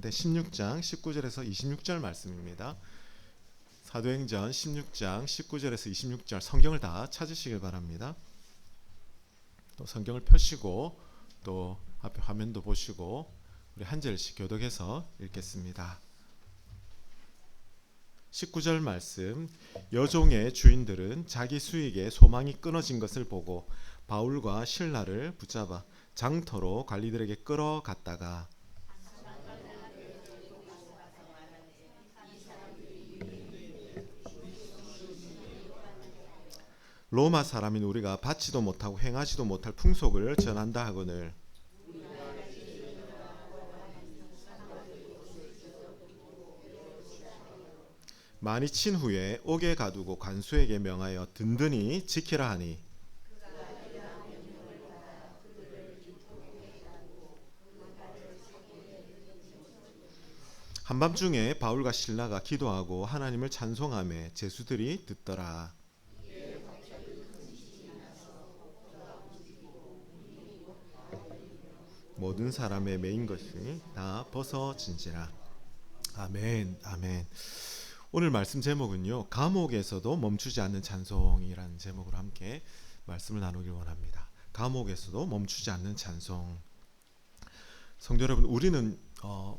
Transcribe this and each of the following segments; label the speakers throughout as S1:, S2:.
S1: 있는데 16장 19절에서 26절 말씀입니다. 사도행전 16장 19절에서 26절 성경을 다 찾으시길 바랍니다. 또 성경을 펴시고 또 앞에 화면도 보시고 우리 한 절씩 교독해서 읽겠습니다. 19절 말씀. 여종의 주인들은 자기 수익에 소망이 끊어진 것을 보고 바울과 실라를 붙잡아 장터로 관리들에게 끌어갔다가 로마 사람인 우리가 받지도 못하고 행하지도 못할 풍속을 전한다 하거늘 많이 친 후에 옥에 가두고 관수에게 명하여 든든히 지키라 하니 한밤중에 바울과 실라가 기도하고 하나님을 찬송하며 제수들이 듣더라. 모든 사람의 메인 것이 다 벗어진지라. 아멘, 아멘. 오늘 말씀 제목은요, 감옥에서도 멈추지 않는 찬송이라는 제목으로 함께 말씀을 나누길 원합니다. 감옥에서도 멈추지 않는 찬송. 성도 여러분, 우리는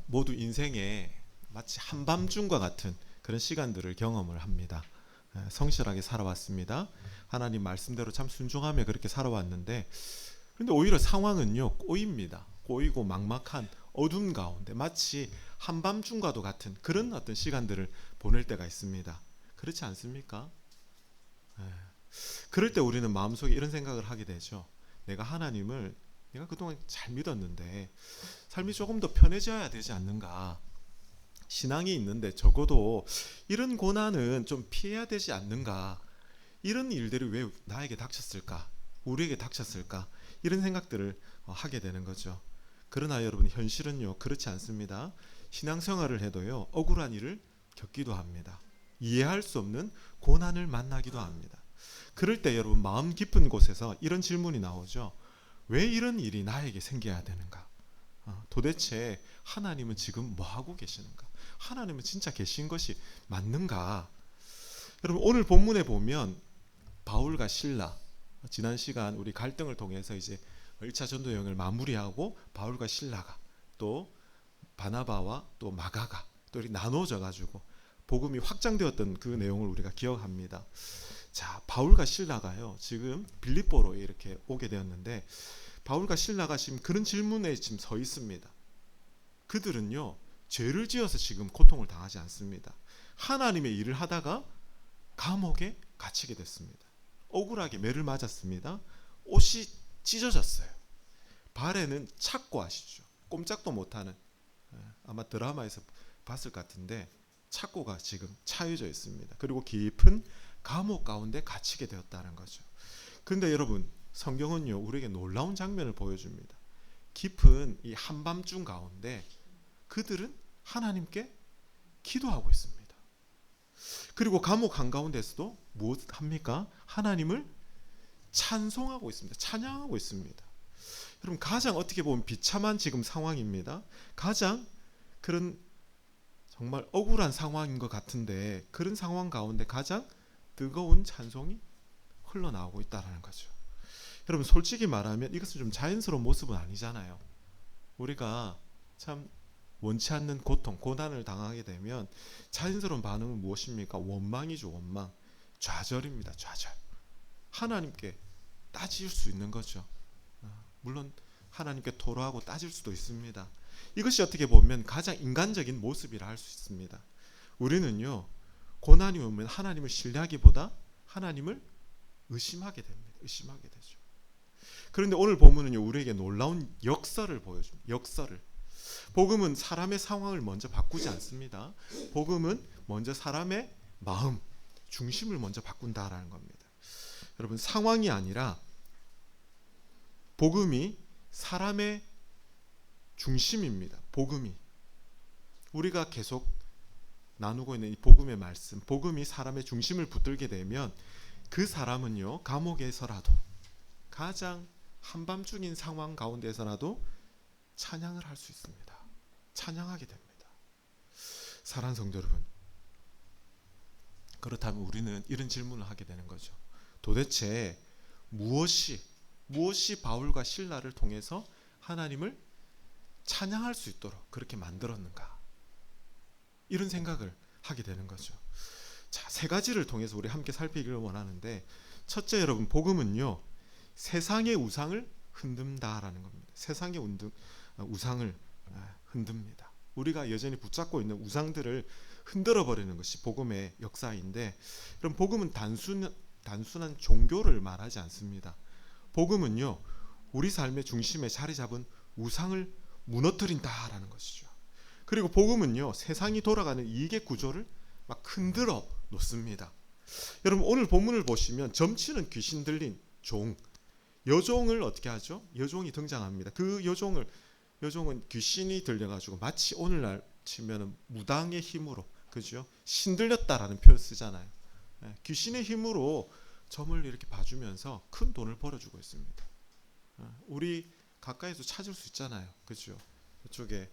S1: 모두 인생에 마치 한밤중과 같은 그런 시간들을 경험을 합니다. 성실하게 살아왔습니다. 하나님 말씀대로 참 순종하며 그렇게 살아왔는데, 그런데 오히려 상황은요, 꼬입니다. 꼬이고 막막한 어둠 가운데 마치 한밤중과도 같은 그런 어떤 시간들을 보낼 때가 있습니다. 그렇지 않습니까? 그럴 때 우리는 마음속에 이런 생각을 하게 되죠. 내가 그동안 잘 믿었는데 삶이 조금 더 편해져야 되지 않는가. 신앙이 있는데 적어도 이런 고난은 좀 피해야 되지 않는가. 이런 일들이 왜 나에게 닥쳤을까? 우리에게 닥쳤을까? 이런 생각들을 하게 되는 거죠. 그러나 여러분, 현실은요, 그렇지 않습니다. 신앙생활을 해도요, 억울한 일을 겪기도 합니다. 이해할 수 없는 고난을 만나기도 합니다. 그럴 때 여러분, 마음 깊은 곳에서 이런 질문이 나오죠. 왜 이런 일이 나에게 생겨야 되는가? 도대체 하나님은 지금 뭐 하고 계시는가? 하나님은 진짜 계신 것이 맞는가? 여러분, 오늘 본문에 보면 바울과 실라, 지난 시간 우리 갈등을 통해서 이제 1차 전도 여행을 마무리하고 바울과 실라가 또 바나바와 또 마가가 또 이렇게 나눠져 가지고 복음이 확장되었던 그 내용을 우리가 기억합니다. 자, 바울과 실라가요, 지금 빌립보로 이렇게 오게 되었는데, 바울과 실라가 지금 그런 질문에 지금 서 있습니다. 그들은요, 죄를 지어서 지금 고통을 당하지 않습니다. 하나님의 일을 하다가 감옥에 갇히게 됐습니다. 억울하게 매를 맞았습니다. 옷이 찢어졌어요. 발에는 착고, 아시죠? 꼼짝도 못하는, 아마 드라마에서 봤을 것 같은데 착고가 지금 차여져 있습니다. 그리고 깊은 감옥 가운데 갇히게 되었다는 거죠. 그런데 여러분, 성경은요, 우리에게 놀라운 장면을 보여줍니다. 깊은 이 한밤중 가운데 그들은 하나님께 기도하고 있습니다. 그리고 감옥 한가운데서도 무엇 합니까? 하나님을 찬송하고 있습니다. 찬양하고 있습니다. 여러분, 가장 어떻게 보면 비참한 지금 상황입니다. 가장 그런 정말 억울한 상황인 것 같은데, 그런 상황 가운데 가장 뜨거운 찬송이 흘러나오고 있다는 거죠. 여러분, 솔직히 말하면 이것은 좀 자연스러운 모습은 아니잖아요. 우리가 참 원치 않는 고통, 고난을 당하게 되면 자연스러운 반응은 무엇입니까? 원망이죠. 원망. 좌절입니다. 좌절. 하나님께 따질 수 있는 거죠. 물론 하나님께 토로하고 따질 수도 있습니다. 이것이 어떻게 보면 가장 인간적인 모습이라 할 수 있습니다. 우리는요, 고난이 오면 하나님을 신뢰하기보다 하나님을 의심하게 됩니다. 의심하게 되죠. 그런데 오늘 본문은요, 우리에게 놀라운 역설을 보여줍니다. 역설을. 복음은 사람의 상황을 먼저 바꾸지 않습니다. 복음은 먼저 사람의 마음, 중심을 먼저 바꾼다라는 겁니다. 여러분, 상황이 아니라 복음이 사람의 중심입니다. 복음이. 우리가 계속 나누고 있는 이 복음의 말씀, 복음이 사람의 중심을 붙들게 되면 그 사람은요, 감옥에서라도 가장 한밤중인 상황 가운데서라도 찬양을 할 수 있습니다. 찬양하게 됩니다. 사랑하는 성도 여러분, 그렇다면 우리는 이런 질문을 하게 되는 거죠. 도대체 무엇이 바울과 실라를 통해서 하나님을 찬양할 수 있도록 그렇게 만들었는가? 이런 생각을 하게 되는 거죠. 자, 세 가지를 통해서 우리 함께 살피기를 원하는데, 첫째, 여러분, 복음은요 세상의 우상을 흔든다라는 겁니다. 세상의 우상을 흔듭니다. 우리가 여전히 붙잡고 있는 우상들을 흔들어 버리는 것이 복음의 역사인데, 그럼 복음은 단순한 종교를 말하지 않습니다. 복음은요 우리 삶의 중심에 자리 잡은 우상을 무너뜨린다라는 것이죠. 그리고 복음은요 세상이 돌아가는 이익의 구조를 막 흔들어 놓습니다. 여러분, 오늘 본문을 보시면 점치는 귀신 들린 종, 여종을 어떻게 하죠? 여종이 등장합니다. 그 여종은 귀신이 들려가지고 마치 오늘날 치면은 무당의 힘으로, 그죠? 신들렸다라는 표현 쓰잖아요. 귀신의 힘으로 점을 이렇게 봐주면서 큰 돈을 벌어주고 있습니다. 우리 가까이서 찾을 수 있잖아요, 그죠? 이쪽에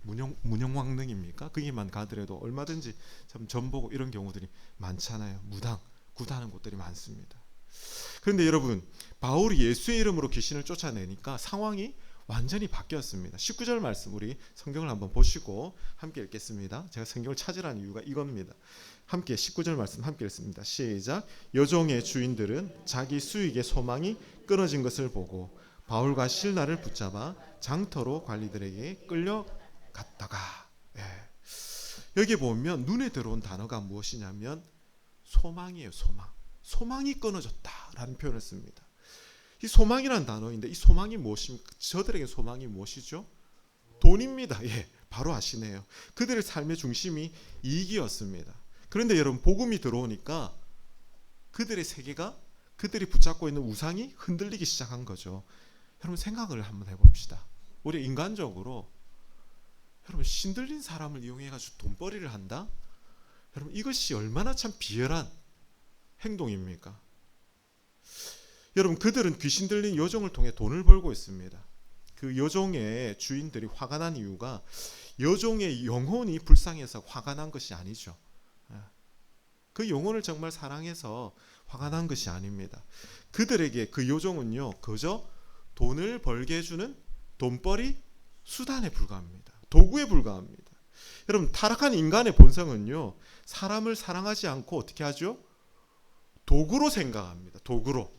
S1: 문영왕릉입니까? 거기만 가더라도 얼마든지 참 점 보고 이런 경우들이 많잖아요. 무당, 구다하는 곳들이 많습니다. 그런데 여러분, 바울이 예수의 이름으로 귀신을 쫓아내니까 상황이 완전히 바뀌었습니다. 19절 말씀, 우리 성경을 한번 보시고 함께 읽겠습니다. 제가 성경을 찾으라는 이유가 이겁니다. 함께 19절 말씀 함께 읽습니다. 시작. 여종의 주인들은 자기 수익의 소망이 끊어진 것을 보고 바울과 실라를 붙잡아 장터로 관리들에게 끌려갔다가, 여기 보면 눈에 들어온 단어가 무엇이냐면 소망이에요. 소망이 끊어졌다라는 표현을 씁니다. 이 소망이라는 단어인데, 이 소망이 무엇입니까? 저들에게 소망이 무엇이죠? 돈입니다. 바로 아시네요. 그들의 삶의 중심이 이익이었습니다. 그런데 여러분, 복음이 들어오니까 그들의 세계가, 그들이 붙잡고 있는 우상이 흔들리기 시작한 거죠. 여러분, 생각을 한번 해봅시다. 우리 인간적으로 여러분, 신들린 사람을 이용해가지고 돈벌이를 한다? 여러분, 이것이 얼마나 참 비열한 행동입니까? 여러분, 그들은 귀신 들린 여종을 통해 돈을 벌고 있습니다. 그 여종의 주인들이 화가 난 이유가 여종의 영혼이 불쌍해서 화가 난 것이 아니죠. 그 영혼을 정말 사랑해서 화가 난 것이 아닙니다. 그들에게 그 여종은요 그저 돈을 벌게 해주는 돈벌이 수단에 불과합니다. 도구에 불과합니다. 여러분, 타락한 인간의 본성은요 사람을 사랑하지 않고 어떻게 하죠? 도구로 생각합니다. 도구로.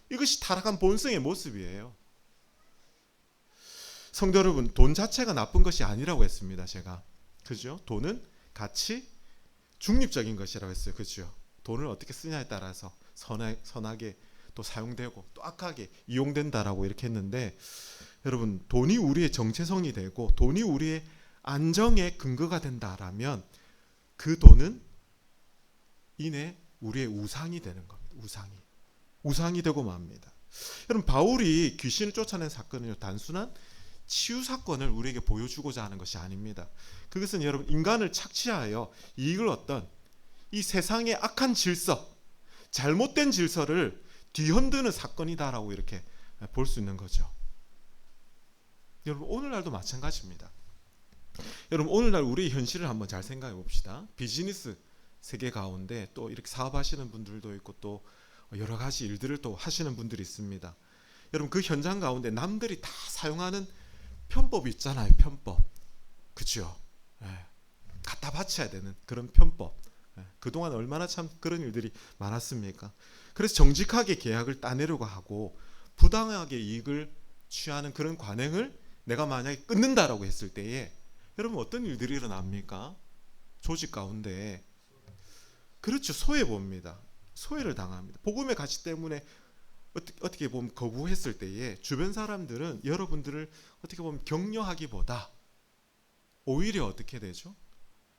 S1: 이것이 타락한 본성의 모습이에요. 성도 여러분, 돈 자체가 나쁜 것이 아니라고 했습니다. 제가. 그죠? 돈은 가치 중립적인 것이라고 했어요. 그죠? 돈을 어떻게 쓰냐에 따라서 선하게 또 사용되고 또 악하게 이용된다라고 이렇게 했는데, 여러분, 돈이 우리의 정체성이 되고 돈이 우리의 안정의 근거가 된다라면 그 돈은 이내 우리의 우상이 되는 겁니다. 우상이 되고 맙니다. 여러분, 바울이 귀신을 쫓아낸 사건은요 단순한 치유 사건을 우리에게 보여주고자 하는 것이 아닙니다. 그것은 여러분, 인간을 착취하여 이익을 얻던 이 세상의 악한 질서, 잘못된 질서를 뒤흔드는 사건이다라고 이렇게 볼 수 있는 거죠. 여러분, 오늘날도 마찬가지입니다. 여러분, 오늘날 우리의 현실을 한번 잘 생각해 봅시다. 비즈니스 세계 가운데 또 이렇게 사업하시는 분들도 있고 또 여러 가지 일들을 또 하시는 분들이 있습니다. 여러분, 그 현장 가운데 남들이 다 사용하는 편법이 있잖아요. 편법. 그죠? 갖다 바쳐야 되는 그런 편법. 그동안 얼마나 참 그런 일들이 많았습니까? 그래서 정직하게 계약을 따내려고 하고 부당하게 이익을 취하는 그런 관행을 내가 만약에 끊는다라고 했을 때에 여러분, 어떤 일들이 일어납니까? 조직 가운데. 그렇죠. 소외봅니다. 소외를 당합니다. 복음의 가치 때문에 어떻게 보면 거부했을 때에 주변 사람들은 여러분들을 어떻게 보면 격려하기보다 오히려 어떻게 되죠?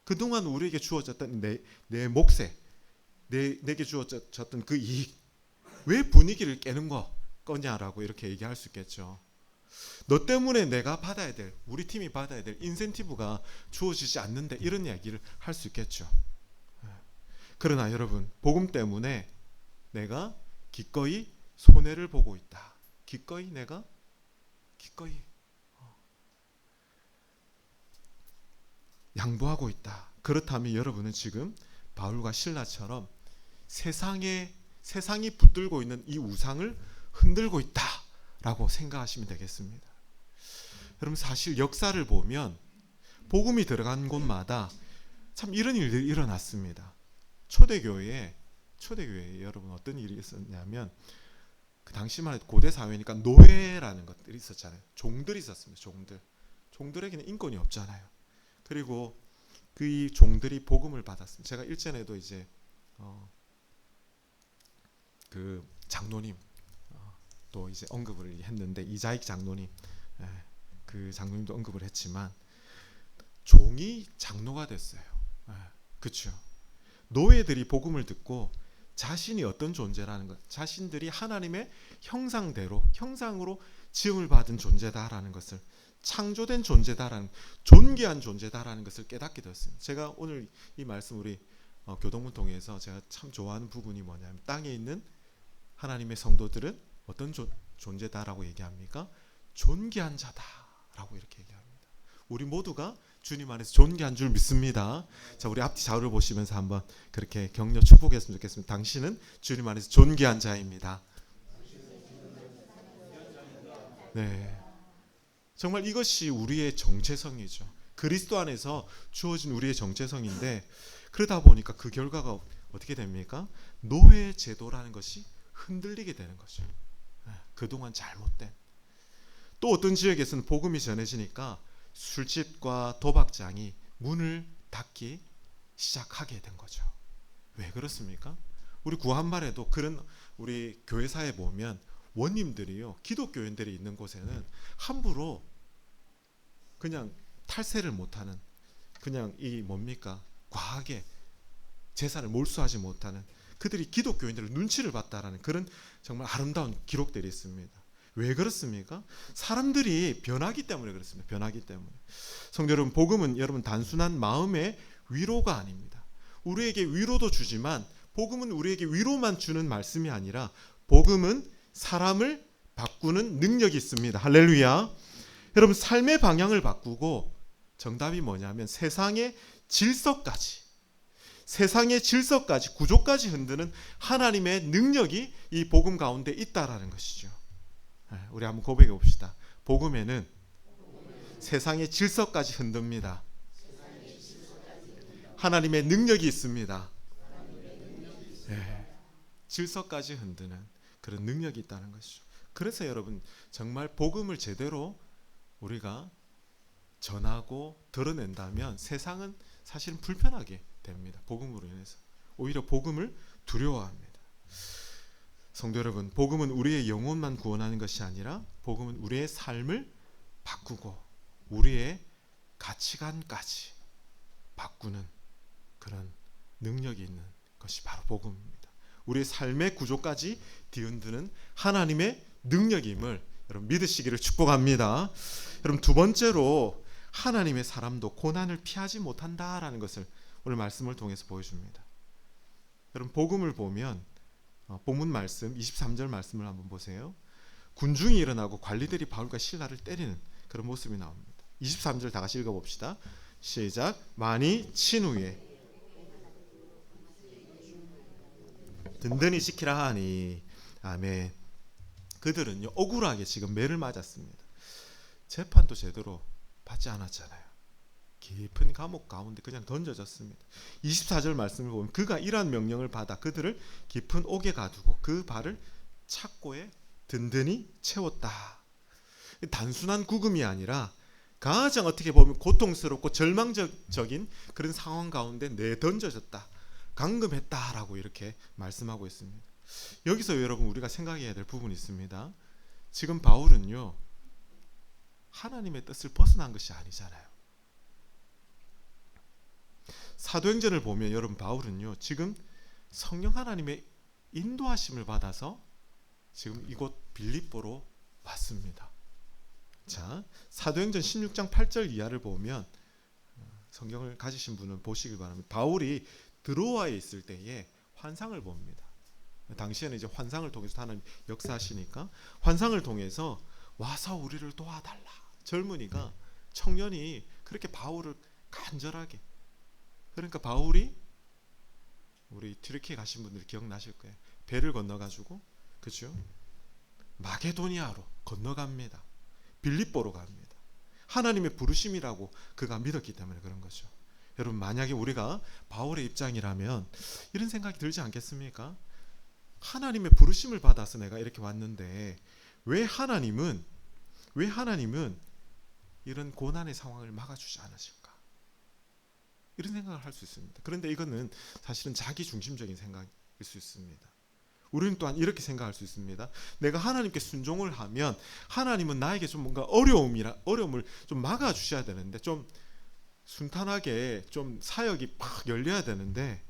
S1: 그동안 우리에게 주어졌던 내 몫에 내게 주어졌던 그 이익, 왜 분위기를 깨는 거냐라고 이렇게 얘기할 수 있겠죠. 너 때문에 내가 받아야 될, 우리 팀이 받아야 될 인센티브가 주어지지 않는데, 이런 이야기를 할 수 있겠죠. 그러나 여러분, 복음 때문에 내가 기꺼이 손해를 보고 있다. 기꺼이 양보하고 있다. 그렇다면 여러분은 지금 바울과 실라처럼 세상이 붙들고 있는 이 우상을 흔들고 있다라고 생각하시면 되겠습니다. 여러분 사실 역사를 보면 복음이 들어간 곳마다 참 이런 일들이 일어났습니다. 초대교회에 여러분 어떤 일이 있었냐면 그 당시만 해도 고대 사회니까 노예라는 것들이 있었잖아요. 종들이 있었습니다. 종들에게는 인권이 없잖아요. 그리고 그 종들이 복음을 받았습니다. 제가 일전에도 이제 그 장로님 또 이제 언급을 했는데 이자익 장로님, 그 장로님도 언급을 했지만 종이 장로가 됐어요. 그렇죠. 노예들이 복음을 듣고 자신이 어떤 존재라는 것, 자신들이 하나님의 형상으로 지음을 받은 존재다라는 것을, 창조된 존재다라는, 존귀한 존재다라는 것을 깨닫게 되었습니다. 제가 오늘 이 말씀 우리 교동문 통해서 제가 참 좋아하는 부분이 뭐냐면, 땅에 있는 하나님의 성도들은 어떤 존재다라고 얘기합니까? 존귀한 자다라고 이렇게 얘기합니다. 우리 모두가 주님 안에서 존귀한 줄 믿습니다. 자, 우리 앞뒤 자료를 보시면서 한번 그렇게 격려 축복했으면 좋겠습니다. 당신은 주님 안에서 존귀한 자입니다. 네, 정말 이것이 우리의 정체성이죠. 그리스도 안에서 주어진 우리의 정체성인데, 그러다 보니까 그 결과가 어떻게 됩니까? 노예 제도라는 것이 흔들리게 되는 거죠. 그동안 잘못된. 또 어떤 지역에서는 복음이 전해지니까 술집과 도박장이 문을 닫기 시작하게 된 거죠. 왜 그렇습니까? 우리 구한말에도 그런, 우리 교회사에 보면 원님들이요, 기독교인들이 있는 곳에는 함부로 그냥 탈세를 못하는, 그냥 이 뭡니까, 과하게 재산을 몰수하지 못하는, 그들이 기독교인들의 눈치를 봤다라는 그런 정말 아름다운 기록들이 있습니다. 왜 그렇습니까? 사람들이 변하기 때문에 그렇습니다. 변하기 때문에. 성도 여러분, 복음은 여러분 단순한 마음의 위로가 아닙니다. 우리에게 위로도 주지만 복음은 우리에게 위로만 주는 말씀이 아니라 복음은 사람을 바꾸는 능력이 있습니다. 할렐루야. 여러분, 삶의 방향을 바꾸고, 정답이 뭐냐면 세상의 질서까지, 구조까지 흔드는 하나님의 능력이 이 복음 가운데 있다라는 것이죠. 우리 한번 고백해 봅시다. 복음에는 세상의 질서까지 흔듭니다. 하나님의 능력이 있습니다. 네, 질서까지 흔드는 그런 능력이 있다는 것이죠. 그래서 여러분, 정말 복음을 제대로 우리가 전하고 드러낸다면 세상은 사실은 불편하게 됩니다. 복음으로 인해서 오히려 복음을 두려워합니다. 성도 여러분, 복음은 우리의 영혼만 구원하는 것이 아니라 복음은 우리의 삶을 바꾸고 우리의 가치관까지 바꾸는 그런 능력이 있는 것이 바로 복음입니다. 우리의 삶의 구조까지 뒤흔드는 하나님의 능력임을 여러분 믿으시기를 축복합니다. 여러분, 두 번째로 하나님의 사람도 고난을 피하지 못한다라는 것을 오늘 말씀을 통해서 보여줍니다. 여러분, 복음을 보면 본문 말씀 23절 말씀을 한번 보세요. 군중이 일어나고 관리들이 바울과 실라를 때리는 그런 모습이 나옵니다. 23절 다 같이 읽어봅시다. 시작. 많이 친 후에 든든히 지키라 하니. 아멘. 그들은요, 억울하게 지금 매를 맞았습니다. 재판도 제대로 받지 않았잖아요. 깊은 감옥 가운데 그냥 던져졌습니다. 24절 말씀을 보면 그가 이러한 명령을 받아 그들을 깊은 옥에 가두고 그 발을 착고에 든든히 채웠다. 단순한 구금이 아니라 가장 어떻게 보면 고통스럽고 절망적인 그런 상황 가운데 내던져졌다, 감금했다라고 이렇게 말씀하고 있습니다. 여기서 여러분 우리가 생각해야 될 부분이 있습니다. 지금 바울은요, 하나님의 뜻을 벗어난 것이 아니잖아요. 사도행전을 보면 여러분 바울은요, 지금 성령 하나님의 인도하심을 받아서 지금 이곳 빌립보로 왔습니다. 자, 사도행전 16장 8절 이하를 보면, 성경을 가지신 분은 보시길 바랍니다. 바울이 드로아에 있을 때에 환상을 봅니다. 당시에는 이제 환상을 통해서 하나님 역사하시니까 환상을 통해서 와서 우리를 도와달라. 젊은이가, 청년이 그렇게 바울을 간절하게. 그러니까 바울이 우리 튀르키예 가신 분들 기억나실 거예요. 배를 건너가지고 그죠? 마게도니아로 건너갑니다. 빌립보로 갑니다. 하나님의 부르심이라고 그가 믿었기 때문에 그런 거죠. 여러분 만약에 우리가 바울의 입장이라면 이런 생각이 들지 않겠습니까? 하나님의 부르심을 받아서 내가 이렇게 왔는데 왜 하나님은 이런 고난의 상황을 막아주지 않으실까? 이런 생각을 할 수 있습니다. 그런데 이거는 사실은 자기 중심적인 생각일 수 있습니다. 우리는 또한 이렇게 생각할 수 있습니다. 내가 하나님께 순종을 하면 하나님은 나에게 좀 뭔가 어려움을 좀 막아주셔야 되는데 좀 순탄하게 좀 사역이 팍 열려야 되는데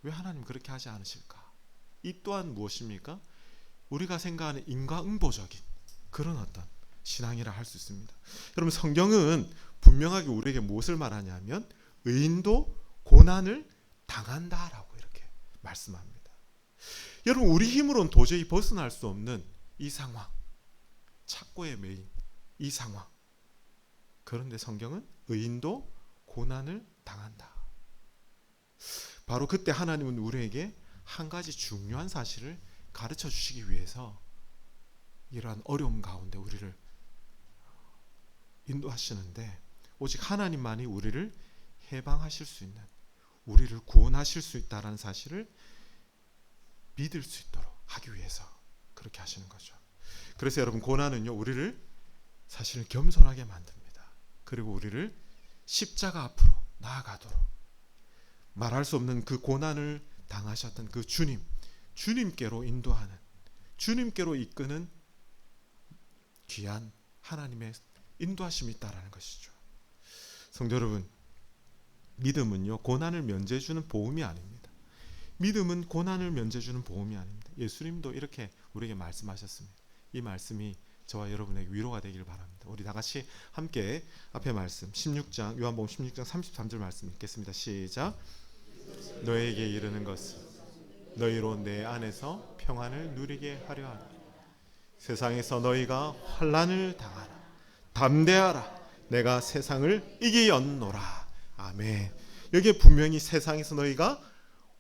S1: 왜 하나님 그렇게 하지 않으실까? 이 또한 무엇입니까? 우리가 생각하는 인과응보적인 그런 어떤 신앙이라 할 수 있습니다. 여러분 성경은 분명하게 우리에게 무엇을 말하냐면 의인도 고난을 당한다라고 이렇게 말씀합니다. 여러분 우리 힘으로는 도저히 벗어날 수 없는 이 상황, 착고에 매인 이 상황. 그런데 성경은 의인도 고난을 당한다. 바로 그때 하나님은 우리에게 한 가지 중요한 사실을 가르쳐 주시기 위해서 이러한 어려움 가운데 우리를 인도하시는데 오직 하나님만이 우리를 해방하실 수 있는, 우리를 구원하실 수 있다는 사실을 믿을 수 있도록 하기 위해서 그렇게 하시는 거죠. 그래서 여러분 고난은요 우리를 사실 겸손하게 만듭니다. 그리고 우리를 십자가 앞으로 나아가도록 말할 수 없는 그 고난을 당하셨던 그 주님께로 인도하는, 주님께로 이끄는 귀한 하나님의 인도하심이 있다라는 것이죠. 성도 여러분, 믿음은요 고난을 면제해주는 보험이 아닙니다. 믿음은 고난을 면제해주는 보험이 아닙니다. 예수님도 이렇게 우리에게 말씀하셨습니다. 이 말씀이 저와 여러분에게 위로가 되길 바랍니다. 우리 다 같이 함께 앞에 말씀 16장 요한복음 16장 33절 말씀 읽겠습니다. 시작. 너에게 이르는 것은 너희로 내 안에서 평안을 누리게 하려 하니 세상에서 너희가 환난을 당하라. 담대하라. 내가 세상을 이기었노라. 아멘. 여기에 분명히 세상에서 너희가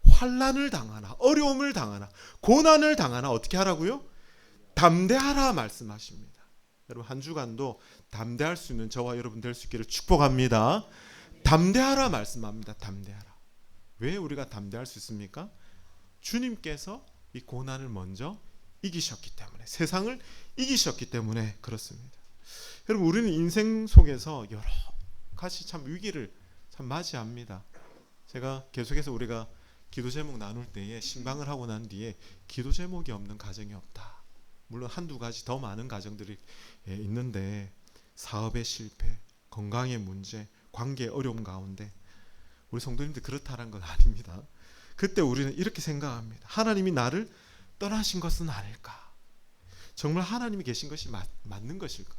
S1: 환난을 당하나, 어려움을 당하나, 고난을 당하나 어떻게 하라고요? 담대하라 말씀하십니다. 여러분 한 주간도 담대할 수 있는 저와 여러분 될 수 있기를 축복합니다. 담대하라 말씀합니다. 담대하라. 왜 우리가 담대할 수 있습니까? 주님께서 이 고난을 먼저 이기셨기 때문에, 세상을 이기셨기 때문에 그렇습니다. 여러분 우리는 인생 속에서 여러 가지 참 위기를 참 맞이합니다. 제가 계속해서 우리가 기도 제목 나눌 때에 신방을 하고 난 뒤에 기도 제목이 없는 가정이 없다. 물론 한두 가지 더 많은 가정들이 있는데 사업의 실패, 건강의 문제, 관계의 어려움 가운데 우리 성도님들 그렇다는 건 아닙니다. 그때 우리는 이렇게 생각합니다. 하나님이 나를 떠나신 것은 아닐까? 정말 하나님이 계신 것이 맞는 것일까?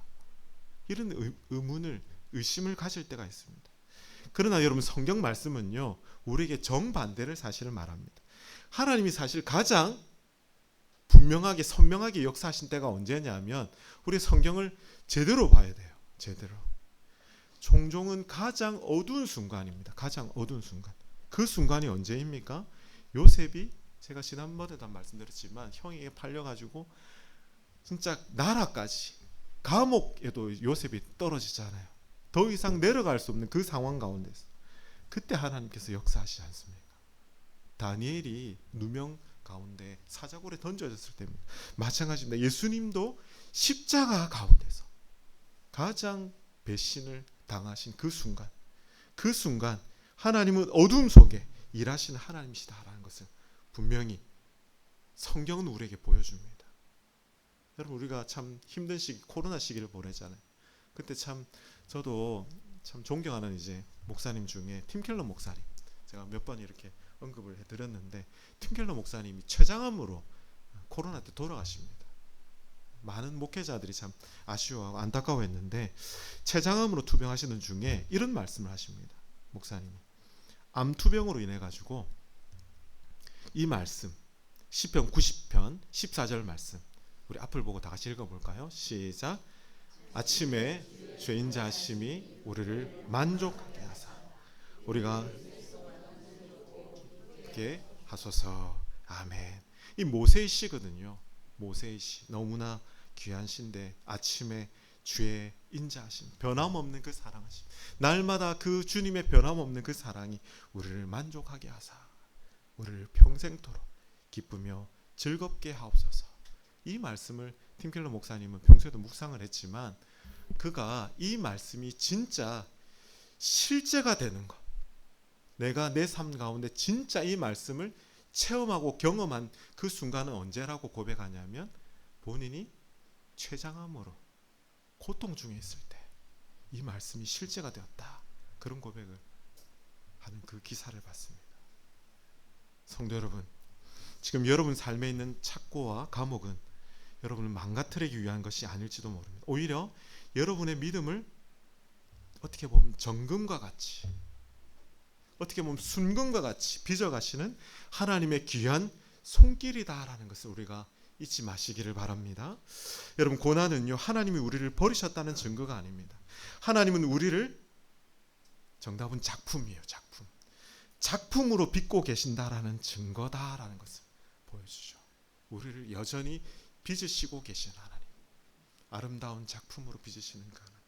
S1: 이런 의문을, 의심을 가질 때가 있습니다. 그러나 여러분 성경 말씀은요 우리에게 정반대를 사실을 말합니다. 하나님이 사실 가장 분명하게 선명하게 역사하신 때가 언제냐면 우리 성경을 제대로 봐야 돼요. 제대로. 종종은 가장 어두운 순간입니다. 가장 어두운 순간. 그 순간이 언제입니까? 요셉이 제가 지난번에도 말씀드렸지만 형에게 팔려가지고 진짜 나라까지 감옥에도 요셉이 떨어지잖아요. 더 이상 내려갈 수 없는 그 상황 가운데서 그때 하나님께서 역사하시지 않습니까? 다니엘이 누명 가운데 사자굴에 던져졌을 때입니다. 마찬가지입니다. 예수님도 십자가 가운데서 가장 배신을 당하신 그 순간 하나님은 어둠 속에 일하시는 하나님이시다라는 것을 분명히 성경은 우리에게 보여줍니다. 여러분 우리가 참 힘든 시기, 코로나 시기를 보내잖아요. 그때 참 저도 참 존경하는 이제 목사님 중에 팀켈러 목사님, 제가 몇 번 이렇게 언급을 해드렸는데 팀켈러 목사님이 췌장암으로 코로나 때 돌아가십니다. 많은 목회자들이 참 아쉬워하고 안타까워했는데 췌장암으로 투병하시는 중에 이런 말씀을 하십니다. 목사님이 암투병으로 인해 가지고 이 말씀 시편 90편 14절 말씀 우리 앞을 보고 다 같이 읽어볼까요? 시작. 아침에 죄인 자심이 우리를 만족하게 하사 우리가 게 하소서. 아멘. 이 모세의 시거든요. 모세의 시 너무나 귀한 시인데 아침에 주의 인자하심, 변함없는 그 사랑하심, 날마다 그 주님의 변함없는 그 사랑이 우리를 만족하게 하사 우리를 평생토록 기쁘며 즐겁게 하옵소서. 이 말씀을 팀켈러 목사님은 평소에도 묵상을 했지만 그가 이 말씀이 진짜 실제가 되는 것, 내가 내 삶 가운데 진짜 이 말씀을 체험하고 경험한 그 순간은 언제라고 고백하냐면 본인이 췌장암으로 고통 중에 있을 때 이 말씀이 실제가 되었다, 그런 고백을 하는 그 기사를 봤습니다. 성도 여러분, 지금 여러분 삶에 있는 착고와 감옥은 여러분을 망가뜨리기 위한 것이 아닐지도 모릅니다. 오히려 여러분의 믿음을 어떻게 보면 정금과 같이, 어떻게 보면 순금과 같이 빚어가시는 하나님의 귀한 손길이다라는 것을 우리가 잊지 마시기를 바랍니다. 여러분, 고난은요, 하나님이 우리를 버리셨다는 증거가 아닙니다. 하나님은 우리를, 정답은 작품이에요. 작품으로 빚고 계신다라는 증거다라는 것을 보여주죠. 우리를 여전히 빚으시고 계신 하나님, 아름다운 작품으로 빚으시는 그 하나님.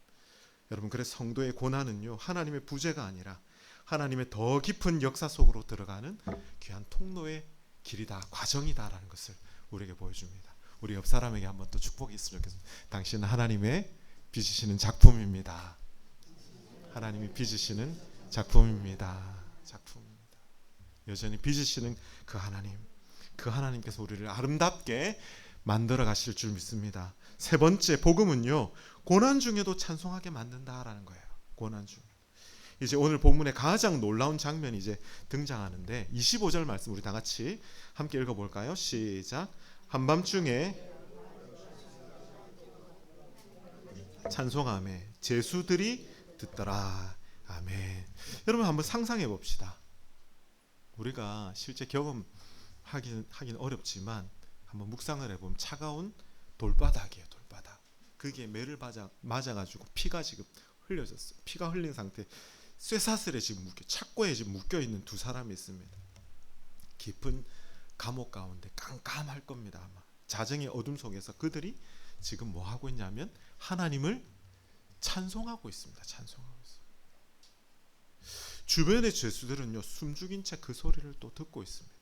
S1: 여러분, 그래서 성도의 고난은요, 하나님의 부재가 아니라 하나님의 더 깊은 역사 속으로 들어가는 귀한 통로의 길이다, 과정이다라는 것을 우리에게 보여줍니다. 우리 옆 사람에게 한번 또 축복이 있으면 좋겠습니다. 당신은 하나님의 빚으시는 작품입니다. 하나님이 빚으시는 작품입니다. 여전히 빚으시는 그 하나님, 그 하나님께서 우리를 아름답게 만들어 가실 줄 믿습니다. 세 번째, 복음은요, 고난 중에도 찬송하게 만든다라는 거예요. 고난 중. 이제 오늘 본문의 가장 놀라운 장면이 이제 등장하는데 25절 말씀 우리 다 같이 함께 읽어볼까요? 시작. 한밤중에 찬송하며 제수들이 듣더라. 아멘. 여러분, 한번 상상해 봅시다. 우리가 실제 경험하기는 어렵지만 한번 묵상을 해보면 차가운 돌바닥이에요. 돌바닥. 그게 매를 맞아가지고 피가 지금 흘려졌어요. 피가 흘린 상태, 쇠사슬에 지금 착고에 지금 묶여 있는 두 사람이 있습니다. 깊은 감옥 가운데 깜깜할 겁니다. 아마 자정의 어둠 속에서 그들이 지금 뭐 하고 있냐면 하나님을 찬송하고 있습니다. 주변의 죄수들은요, 숨죽인 채 그 소리를 또 듣고 있습니다.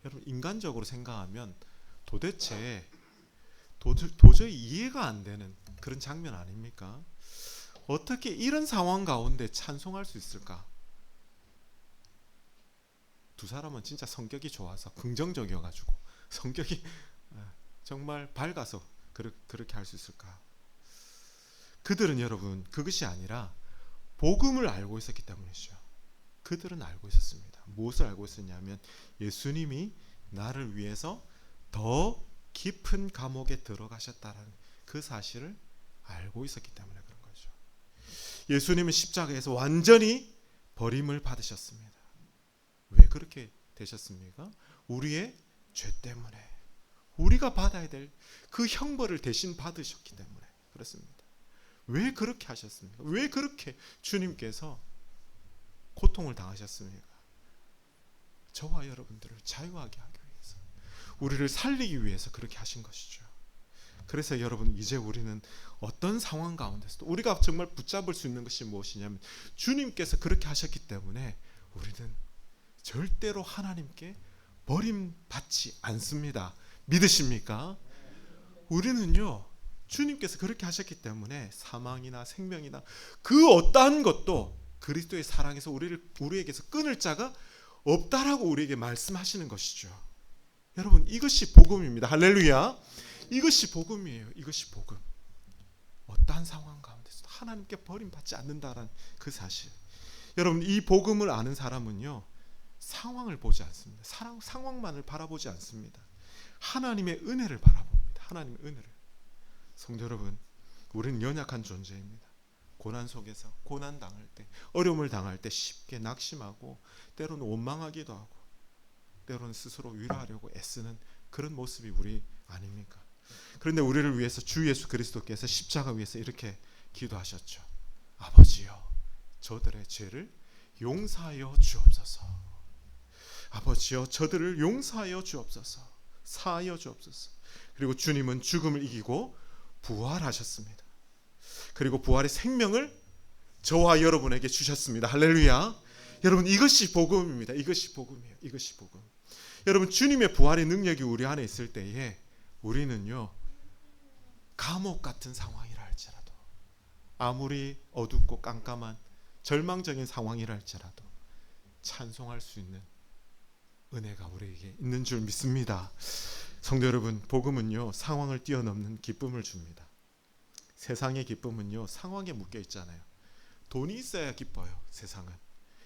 S1: 여러분, 인간적으로 생각하면 도저히 이해가 안 되는 그런 장면 아닙니까? 어떻게 이런 상황 가운데 찬송할 수 있을까? 두 사람은 진짜 성격이 좋아서 긍정적이어가지고 성격이 정말 밝아서 그렇게 할 수 있을까? 그들은 여러분, 그것이 아니라 복음을 알고 있었기 때문이죠. 그들은 알고 있었습니다. 무엇을 알고 있었냐면 예수님이 나를 위해서 더 깊은 감옥에 들어가셨다는 그 사실을 알고 있었기 때문에 그런 거죠. 예수님은 십자가에서 완전히 버림을 받으셨습니다. 왜 그렇게 되셨습니까? 우리의 죄 때문에, 우리가 받아야 될 그 형벌을 대신 받으셨기 때문에 그렇습니다. 왜 그렇게 하셨습니까? 왜 그렇게 주님께서 고통을 당하셨습니까? 저와 여러분들을 자유하게 하기 위해서, 우리를 살리기 위해서 그렇게 하신 것이죠. 그래서 여러분, 이제 우리는 어떤 상황 가운데서도 우리가 정말 붙잡을 수 있는 것이 무엇이냐면 주님께서 그렇게 하셨기 때문에 우리는 절대로 하나님께 버림받지 않습니다. 믿으십니까? 우리는요, 주님께서 그렇게 하셨기 때문에 사망이나 생명이나 그 어떠한 것도 그리스도의 사랑에서 우리에게서 끊을 자가 없다라고 우리에게 말씀하시는 것이죠. 여러분, 이것이 복음입니다. 할렐루야. 이것이 복음이에요. 이것이 복음. 어떠한 상황 가운데서도 하나님께 버림받지 않는다라는 그 사실. 여러분, 이 복음을 아는 사람은요, 상황을 보지 않습니다. 상황만을 바라보지 않습니다. 하나님의 은혜를 바라봅니다. 하나님의 은혜를. 성도 여러분, 우리는 연약한 존재입니다. 고난 속에서, 고난 당할 때, 어려움을 당할 때 쉽게 낙심하고 때로는 원망하기도 하고 때로는 스스로 위로하려고 애쓰는 그런 모습이 우리 아닙니까? 그런데 우리를 위해서 주 예수 그리스도께서 십자가 위에서 이렇게 기도하셨죠. 아버지여, 저들의 죄를 용서하여 주옵소서. 아버지여, 저들을 용서하여 주옵소서. 사하여 주옵소서. 그리고 주님은 죽음을 이기고 부활하셨습니다. 그리고 부활의 생명을 저와 여러분에게 주셨습니다. 할렐루야. 여러분, 이것이 복음입니다. 이것이 복음이에요. 이것이 복음. 여러분, 주님의 부활의 능력이 우리 안에 있을 때에 우리는요, 감옥 같은 상황이라 할지라도, 아무리 어둡고 깜깜한 절망적인 상황이라 할지라도 찬송할 수 있는 은혜가 우리에게 있는 줄 믿습니다. 성도 여러분, 복음은요, 상황을 뛰어넘는 기쁨을 줍니다. 세상의 기쁨은요, 상황에 묶여 있잖아요. 돈이 있어야 기뻐요. 세상은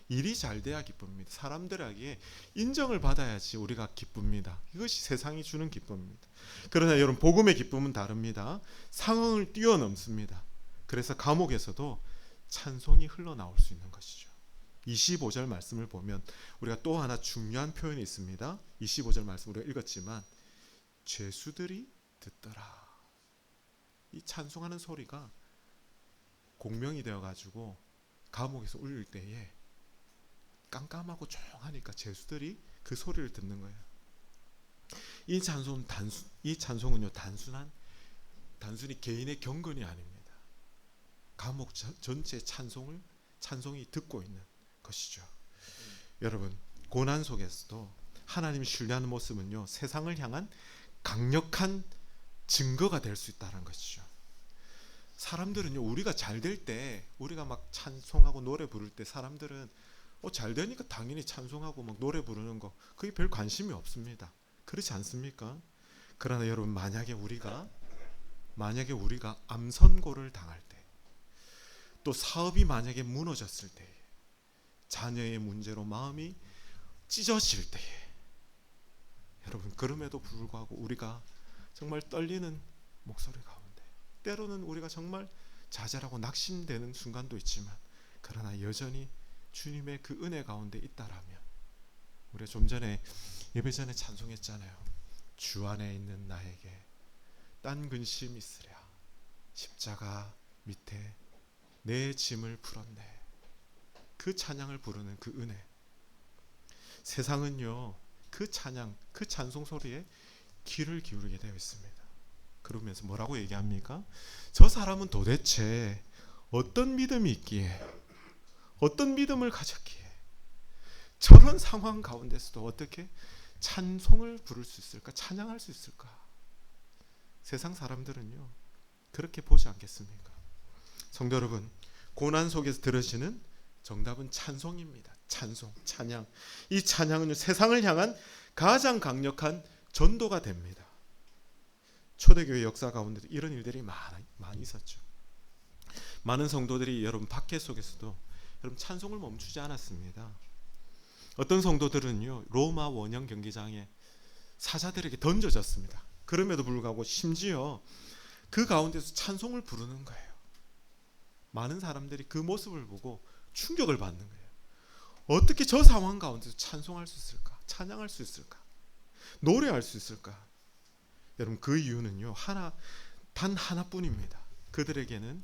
S1: 일이 잘 돼야 기쁩니다. 사람들에게 인정을 받아야지 우리가 기쁩니다. 이것이 세상이 주는 기쁨입니다. 그러나 여러분, 복음의 기쁨은 다릅니다. 상황을 뛰어넘습니다. 그래서 감옥에서도 찬송이 흘러나올 수 있는 것이죠. 25절 말씀을 보면 우리가 또 하나 중요한 표현이 있습니다. 25절 말씀 우리가 읽었지만 죄수들이 듣더라. 이 찬송하는 소리가 공명이 되어가지고 감옥에서 울릴 때에 깜깜하고 조용하니까 죄수들이 그 소리를 듣는 거예요. 이 찬송은요, 단순히 개인의 경건이 아닙니다. 감옥 전체 찬송이 듣고 있는 것이죠. 여러분, 고난 속에서도 하나님 신뢰하는 모습은요, 세상을 향한 강력한 증거가 될 수 있다는 것이죠. 사람들은요, 우리가 잘 될 때, 우리가 막 찬송하고 노래 부를 때 사람들은 잘 되니까 당연히 찬송하고 막 노래 부르는 거, 그게 별 관심이 없습니다. 그렇지 않습니까? 그러나 여러분, 만약에 우리가 암 선고를 당할 때, 또 사업이 만약에 무너졌을 때, 자녀의 문제로 마음이 찢어질 때에, 여러분, 그럼에도 불구하고 우리가 정말 떨리는 목소리 가운데, 때로는 우리가 정말 좌절하고 낙심되는 순간도 있지만, 그러나 여전히 주님의 그 은혜 가운데 있다라면, 우리가 좀 전에 예배 전에 찬송했잖아요. 주 안에 있는 나에게 딴 근심 있으랴, 십자가 밑에 내 짐을 풀었네. 그 찬양을 부르는 그 은혜, 세상은요, 그 찬양, 그 찬송 소리에 귀를 기울이게 되어 있습니다. 그러면서 뭐라고 얘기합니까? 저 사람은 도대체 어떤 믿음이 있기에, 어떤 믿음을 가졌기에 저런 상황 가운데서도 어떻게 찬송을 부를 수 있을까? 찬양할 수 있을까? 세상 사람들은요, 그렇게 보지 않겠습니까? 성도 여러분, 고난 속에서 들으시는 정답은 찬송입니다. 찬송, 찬양. 이 찬양은 세상을 향한 가장 강력한 전도가 됩니다. 초대교회 역사 가운데도 이런 일들이 많이 있었죠. 많은 성도들이 여러분 박해 속에서도 여러분 찬송을 멈추지 않았습니다. 어떤 성도들은요, 로마 원형 경기장에 사자들에게 던져졌습니다. 그럼에도 불구하고 심지어 그 가운데서 찬송을 부르는 거예요. 많은 사람들이 그 모습을 보고 충격을 받는 거예요. 어떻게 저 상황 가운데서 찬송할 수 있을까? 찬양할 수 있을까? 노래할 수 있을까? 여러분, 그 이유는요, 단 하나뿐입니다. 그들에게는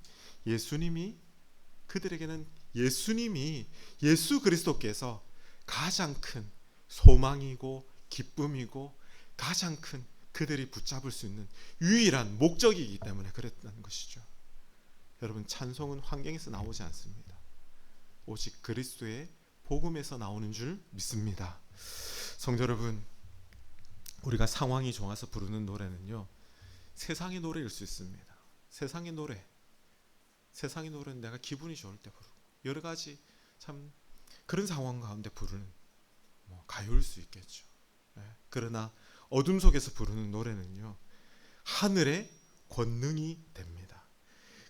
S1: 예수님이 예수 그리스도께서 가장 큰 소망이고 기쁨이고 가장 큰 그들이 붙잡을 수 있는 유일한 목적이기 때문에 그랬다는 것이죠. 여러분, 찬송은 환경에서 나오지 않습니다. 오직 그리스도의 복음에서 나오는 줄 믿습니다. 성도 여러분, 우리가 상황이 좋아서 부르는 노래는요, 세상의 노래일 수 있습니다. 세상의 노래는 내가 기분이 좋을 때 부르고, 여러 가지 참 그런 상황 가운데 부르는 가요일 수 있겠죠. 그러나 어둠 속에서 부르는 노래는요, 하늘의 권능이 됩니다.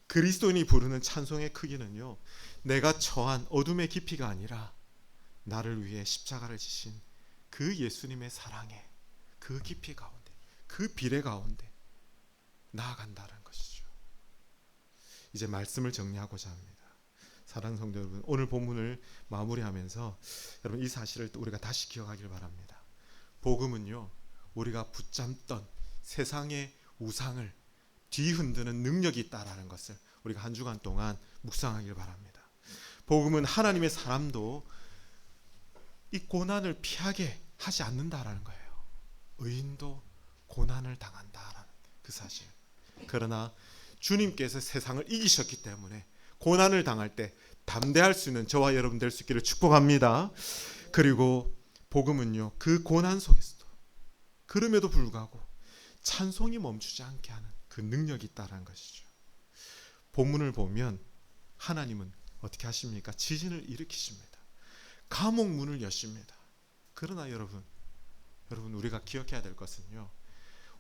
S1: 그리스도인이 부르는 찬송의 크기는요, 내가 처한 어둠의 깊이가 아니라 나를 위해 십자가를 지신 그 예수님의 사랑에, 그 깊이 가운데, 그 비례 가운데 나아간다는 것이죠. 이제 말씀을 정리하고자 합니다. 사랑하는 성도 여러분, 오늘 본문을 마무리하면서 여러분, 이 사실을 우리가 다시 기억하길 바랍니다. 복음은요, 우리가 붙잡던 세상의 우상을 뒤흔드는 능력이 있다라는 것을 우리가 한 주간 동안 묵상하길 바랍니다. 복음은 하나님의 사람도 이 고난을 피하게 하지 않는다라는 거예요. 의인도 고난을 당한다라는 그 사실. 그러나 주님께서 세상을 이기셨기 때문에 고난을 당할 때 담대할 수 있는 저와 여러분 될 수 있기를 축복합니다. 그리고 복음은요, 그 고난 속에서도 그럼에도 불구하고 찬송이 멈추지 않게 하는 그 능력이 있다는 것이죠. 본문을 보면 하나님은 어떻게 하십니까? 지진을 일으키십니다. 감옥 문을 여십니다. 그러나 여러분 우리가 기억해야 될 것은요,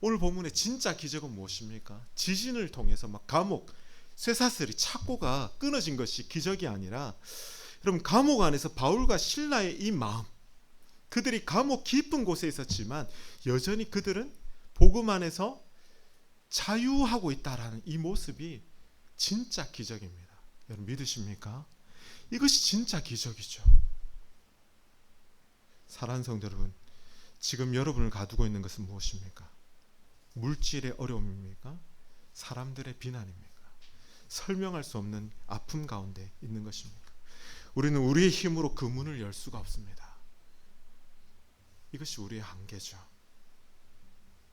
S1: 오늘 본문의 진짜 기적은 무엇입니까? 지진을 통해서 막 감옥 쇠사슬이 착고가 끊어진 것이 기적이 아니라, 여러분 감옥 안에서 바울과 실라의 이 마음, 그들이 감옥 깊은 곳에 있었지만 여전히 그들은 복음 안에서 자유하고 있다라는 이 모습이 진짜 기적입니다. 여러분 믿으십니까? 이것이 진짜 기적이죠. 사랑하는 성도 여러분, 지금 여러분을 가두고 있는 것은 무엇입니까? 물질의 어려움입니까? 사람들의 비난입니까? 설명할 수 없는 아픔 가운데 있는 것입니까? 우리는 우리의 힘으로 그 문을 열 수가 없습니다. 이것이 우리의 한계죠.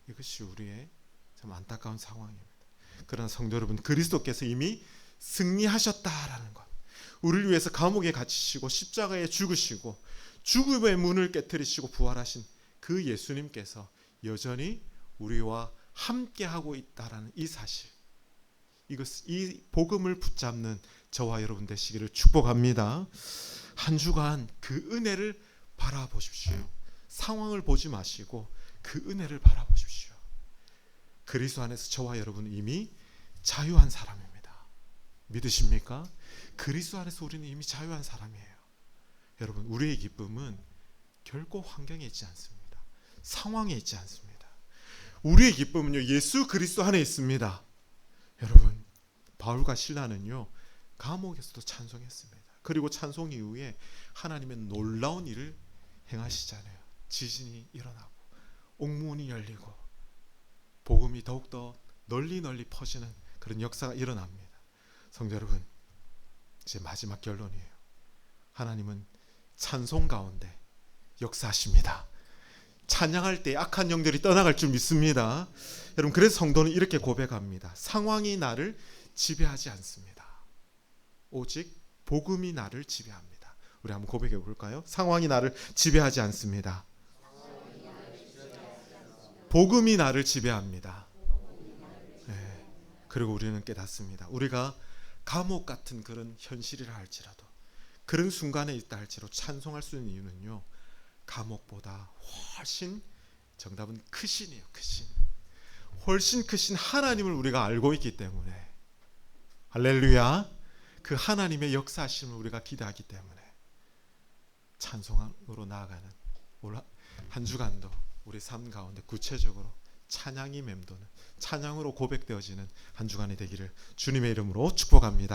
S1: 이것이 우리의 참 안타까운 상황입니다. 그러나 성도 여러분, 그리스도께서 이미 승리하셨다라는 것, 우리를 위해서 감옥에 갇히시고 십자가에 죽으시고 죽음의 문을 깨뜨리시고 부활하신 그 예수님께서 여전히 우리와 함께하고 있다라는 이 사실, 이 복음을 붙잡는 저와 여러분 되시기를 축복합니다. 한 주간 그 은혜를 바라보십시오. 상황을 보지 마시고 그 은혜를 바라보십시오. 그리스도 안에서 저와 여러분은 이미 자유한 사람입니다. 믿으십니까? 그리스도 안에서 우리는 이미 자유한 사람이에요. 여러분, 우리의 기쁨은 결코 환경에 있지 않습니다. 상황에 있지 않습니다. 우리의 기쁨은요, 예수 그리스도 안에 있습니다. 여러분, 바울과 실라는요, 감옥에서도 찬송했습니다. 그리고 찬송 이후에 하나님의 놀라운 일을 행하시잖아요. 지진이 일어나고 옥문이 열리고 복음이 더욱더 널리 퍼지는 그런 역사가 일어납니다. 성도 여러분, 이제 마지막 결론이에요. 하나님은 찬송 가운데 역사하십니다. 찬양할 때 악한 영들이 떠나갈 줄 믿습니다. 여러분, 그래서 성도는 이렇게 고백합니다. 상황이 나를 지배하지 않습니다. 오직 복음이 나를 지배합니다. 우리 한번 고백해 볼까요? 상황이 나를 지배하지 않습니다. 복음이 나를 지배합니다. 네. 그리고 우리는 깨닫습니다. 우리가 감옥 같은 그런 현실이라 할지라도, 그런 순간에 있다 할지라도 찬송할 수 있는 이유는요, 감옥보다 훨씬, 정답은 크신이에요. 크신, 훨씬 크신 하나님을 우리가 알고 있기 때문에, 할렐루야, 그 하나님의 역사하심을 우리가 기대하기 때문에 찬송으로 나아가는 올 한 주간도 우리 삶 가운데 구체적으로 찬양이 맴도는, 찬양으로 고백되어지는 한 주간이 되기를 주님의 이름으로 축복합니다.